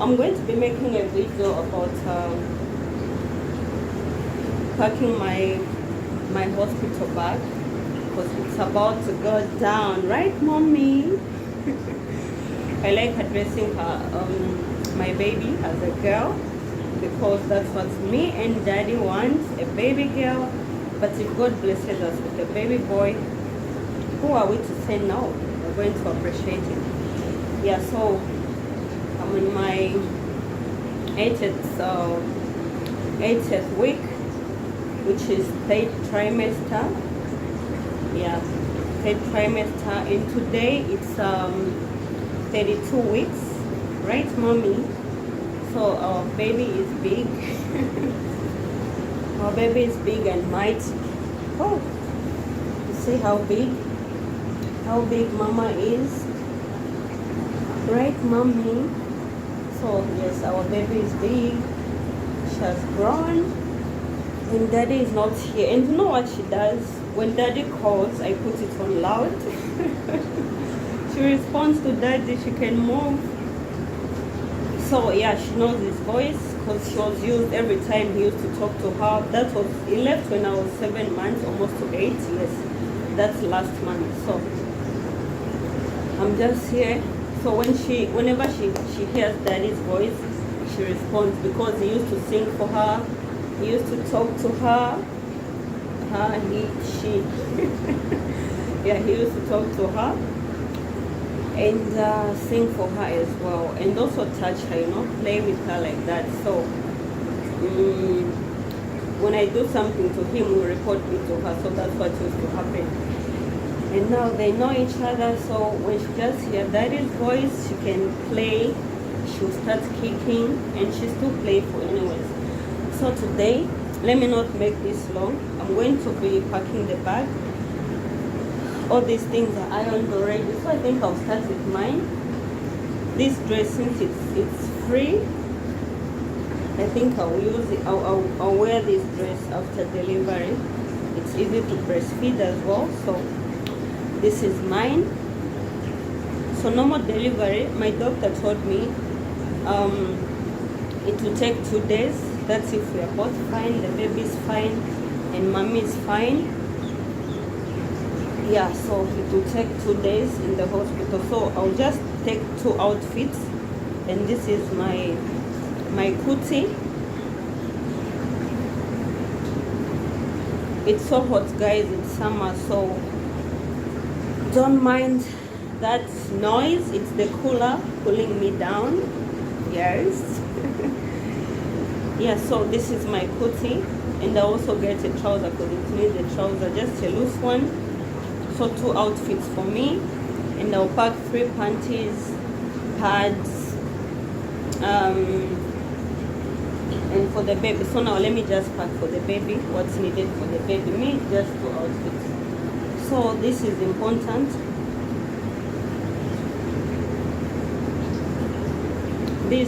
I'm going to be making a video about packing my hospital bag, because it's about to go down, right, mommy? I like addressing her, my baby, as a girl, because that's what me and daddy want, a baby girl. But if God blesses us with a baby boy, who are we to say no? We're going to appreciate it. Yeah, so I'm in my 80th week, which is third trimester. Yeah, third trimester, and today it's 32 weeks, right, mommy? So our baby is big. Our baby is big and mighty. Oh, you see how big mama is, right, mommy? So yes, our baby is big. She has grown, and daddy is not here. And you know what she does? When daddy calls, I put it on loud. She responds to daddy. She can move. So yeah, she knows his voice, because she was used every time he used to talk to her. That was, he left when I was 7 months, almost to 8 years. That's last month. So I'm just here. So whenever she hears daddy's voice, she responds, because he used to sing for her. He used to talk to her. Yeah, he used to talk to her and sing for her as well, and also touch her, play with her like that. So when I do something to him, he will report me to her. So that's what used to happen. And now they know each other, so when she just hears daddy's voice, she can play. She'll start kicking, and she's too playful anyways. So today, let me not make this long. I'm going to be packing the bag. All these things are ironed already, so I think I'll start with mine. This dress, since it's free, I think I'll use it. I'll wear this dress after delivery. It's easy to breastfeed as well. So this is mine. So normal delivery, my doctor told me it will take 2 days. That's if we are both fine, the baby's fine, and mommy is fine. Yeah, so it will take 2 days in the hospital. So I'll just take 2 outfits, and this is my kurti. It's so hot, guys. It's summer, so don't mind that noise. It's the cooler cooling me down. Yes. Yeah, so this is my kurti, and I also get a trouser, because it needs a trouser, just a loose one. So 2 outfits for me, and I'll pack 3 panties, pads, and for the baby. So now let me just pack for the baby what's needed for the baby. Me, just 2 outfits. So this is important.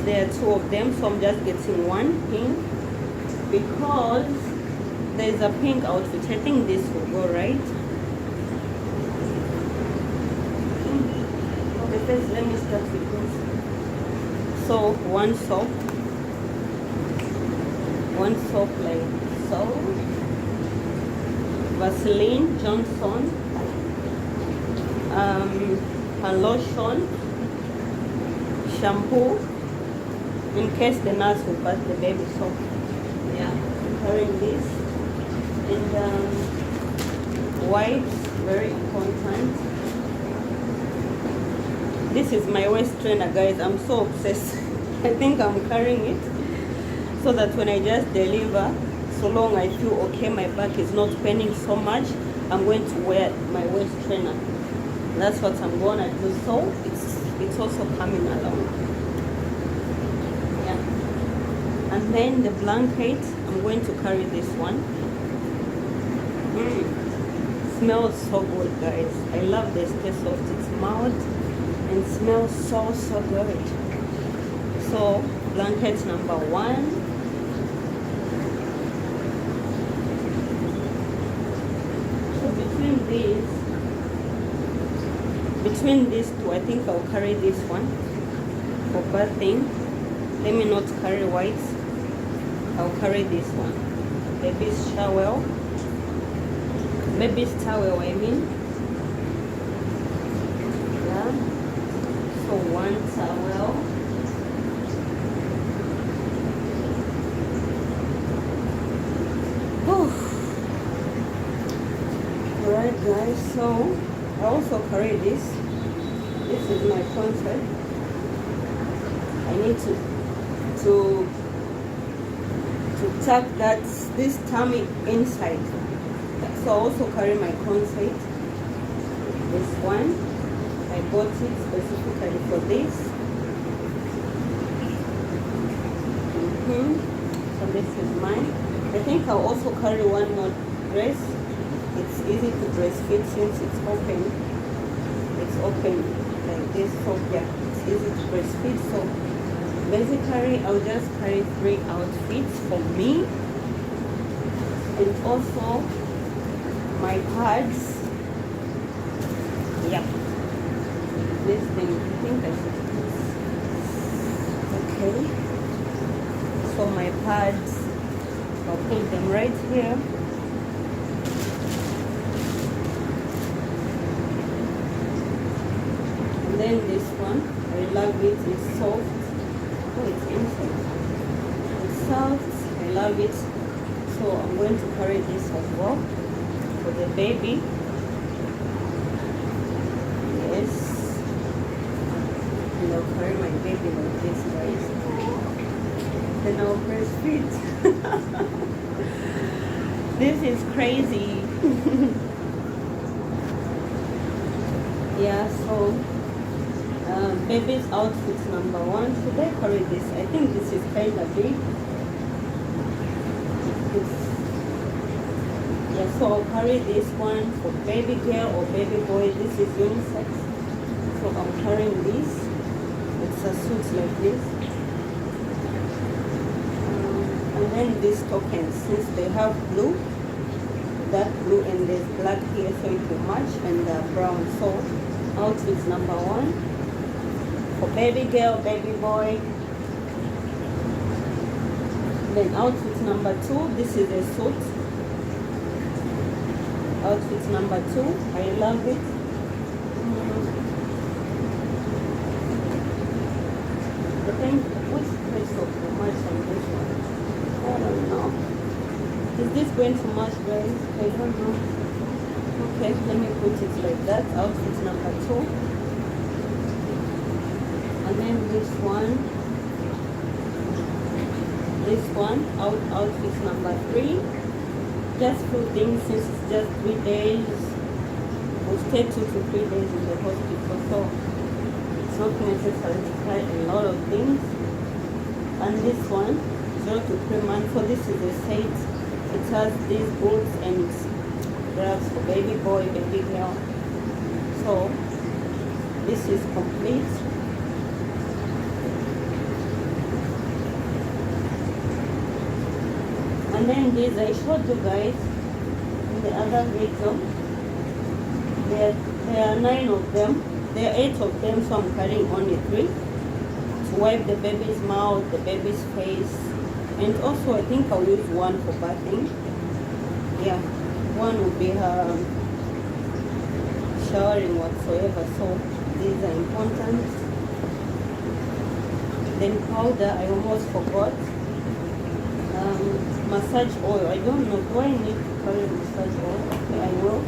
There are 2 of them, so I'm just getting 1 pink, because there's a pink outfit. I think this will go right. Okay, first let me start with this. So 1 soap like so, Vaseline Johnson, a lotion, shampoo, in case the nurse will pass the baby. So yeah, I'm carrying this, and wipes, very important. This is my waist trainer, guys. I'm so obsessed. I think I'm carrying it so that when I just deliver, so long I feel okay, my back is not paining so much, I'm going to wear my waist trainer. That's what I'm gonna do. So it's also coming along. Yeah. And then the blanket, I'm going to carry this one. Smells so good, guys. I love this taste of its mouth, and smells so good. So blanket number 1. So between these 2, I think I'll carry this one for bathing. let me not carry white. I'll carry this one, baby's towel. Baby's towel, I mean. Yeah. So one towel. Alright guys, so I also carry this. This is my concept. I need to tuck this tummy inside. So I also carry my concept. This one, I bought it specifically for this. So this is mine. I think I'll also carry one more dress. It's easy to breastfeed since it's open. It's open like this, so yeah, it's easy to breastfeed. So basically, I'll just carry 3 outfits for me, and also my pads. Yeah, this thing. I think I should do this. Okay. So my pads, I'll put them right here. And then this one, I love it. It's soft. Oh, it's inside. It's soft. I love it. So I'm going to carry this as well for the baby. Yes. And I'll carry my baby like this, guys. Then I'll breastfeed. This is crazy. Yeah, so baby's outfit number 1. Should I carry this? I think this is kind of big. Yeah, so I'll carry this one for baby girl or baby boy. This is unisex. So I'm carrying this. It's a suit like this. And then these tokens, since they have blue, dark blue, and there's black here, so it will match, and brown. So outfit number 1 for baby girl, baby boy. Then outfit number 2, this is a suit. Outfit number 2, I love it. I think which place of the match on this one? I don't know. Is this going to match, guys? I don't know. Okay, let me put it like that. Outfit number 2. And then this one, outfit number 3. Just few things, since it's just 3 days. We'll stay 2 to 3 days in the hospital, so it's not necessary to carry a lot of things. And this one, 0 to 3 months. So this is a set. It has these boots and gloves for baby boy, baby girl. So this is complete. And then these I showed you guys in the other video. There are 9 of them. There are 8 of them, so I'm carrying only 3 to wipe the baby's mouth, the baby's face, and also I think I'll use 1 for bathing. Yeah, 1 will be her showering whatsoever. So these are important. Then powder, I almost forgot. Massage oil, I don't know, do I need to carry massage oil? Okay, I will.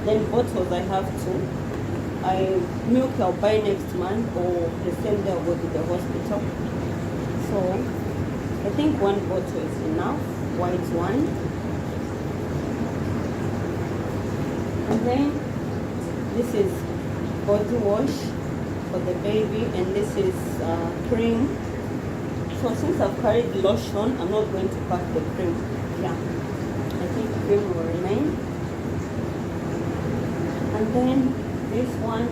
Then bottles, I have 2. Milk I'll buy next month, or the same day I'll go to the hospital. So I think 1 bottle is enough, white one. And then this is body wash for the baby, and this is cream. So since I've carried lotion, I'm not going to pack the cream. Yeah, I think cream will remain. And then this one,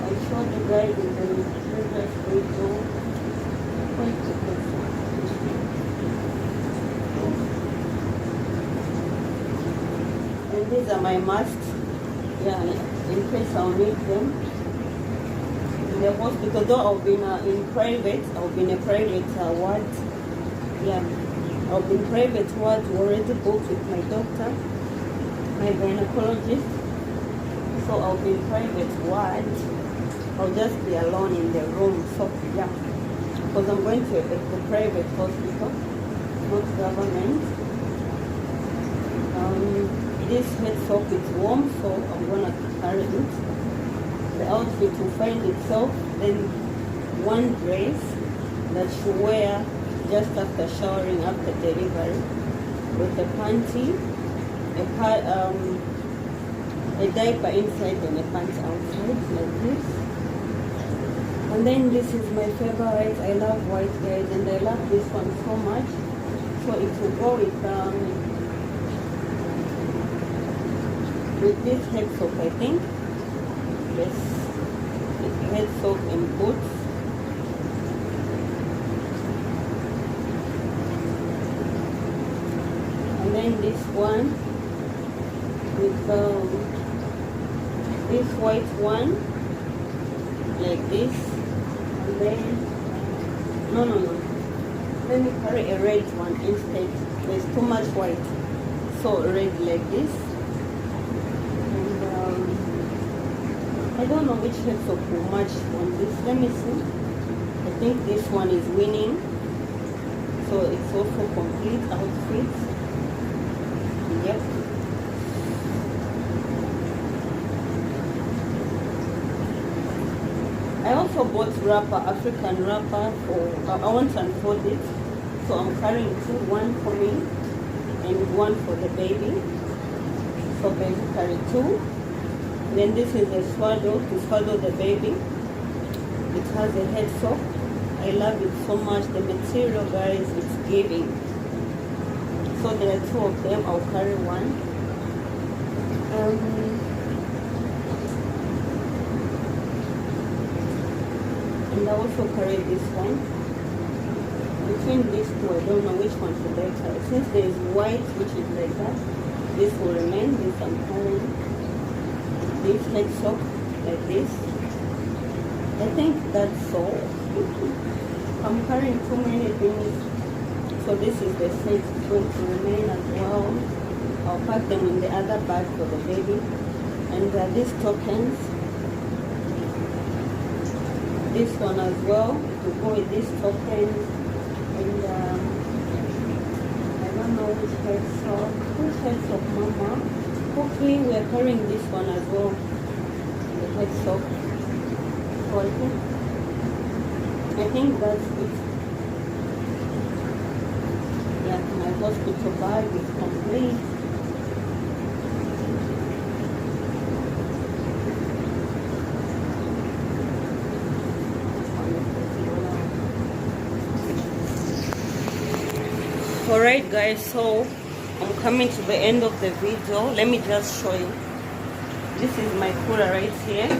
I showed you guys in the previous video. I'm going to put this one. And these are my masks. Yeah, in case I'll need them. the hospital, though I've been in private. I've been a private ward. Yeah, I've been private ward already booked with my doctor, my gynecologist. So I'll be in private ward. I'll just be alone in the room. So yeah, because I'm going to the private hospital, not government. This head soap is warm, so I'm gonna carry it. The outfit will find itself. Then one dress that you wear just after showering, after delivery, with a panty, a diaper inside and a pants outside, like this. And then this is my favorite. I love white, guys, and I love this one so much. So it will go with this head soap, I think. Yes, head soap and boots. And then this one with this white one, like this. And then no, let me carry a red one instead. There's too much white, so red like this. And I don't know which head soap will match on this. Let me see. I think this one is winning, so it's also complete outfit. Yep. I also bought wrapper, African wrapper for I want to unfold it, so I'm carrying two, one for me and one for the baby. So basically two. Then this is a swaddle to swaddle the baby. It has a head soap. I love it so much. The material, guys, it's giving. So there are two of them. I'll carry one. And I also carry this one. Between these two, I don't know which one should I carry. Since there is white, which is like that, this will remain. This I'm carrying. This head soap, like this. I think that's all. I'm carrying too many things. So this is the set going to remain as well. I'll pack them in the other bag for the baby. And these tokens. This one as well, to go with these tokens. And I don't know which head soap. Which head soap, Mama? Okay, we are carrying this one as well. The head soap. So I think that's it. Yeah, my hospital bag is complete. Alright guys, so I'm coming to the end of the video. Let me just show you. This is my cooler right here.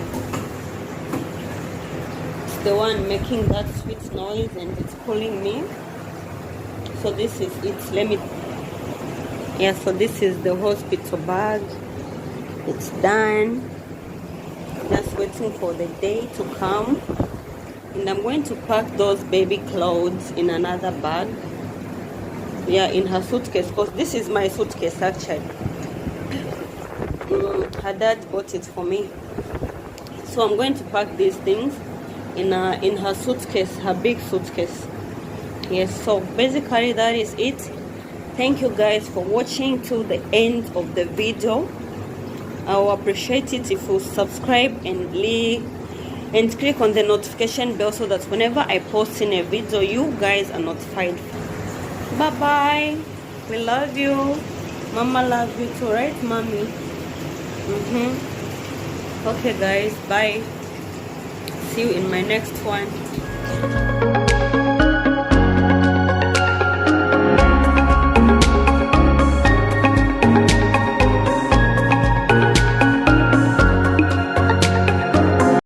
It's the one making that sweet noise and it's calling me. So this is it. So this is the hospital bag. It's done. Just waiting for the day to come. And I'm going to pack those baby clothes in another bag. Yeah, in her suitcase, because this is my suitcase actually. Her dad bought it for me. So I'm going to pack these things in her suitcase, her big suitcase. Yes, so basically that is it. Thank you guys for watching to the end of the video. I will appreciate it if you subscribe and click on the notification bell so that whenever I post in a video, you guys are notified. Bye bye. We love you. Mama loves you too, right, Mommy? Okay guys, bye. See you in my next one.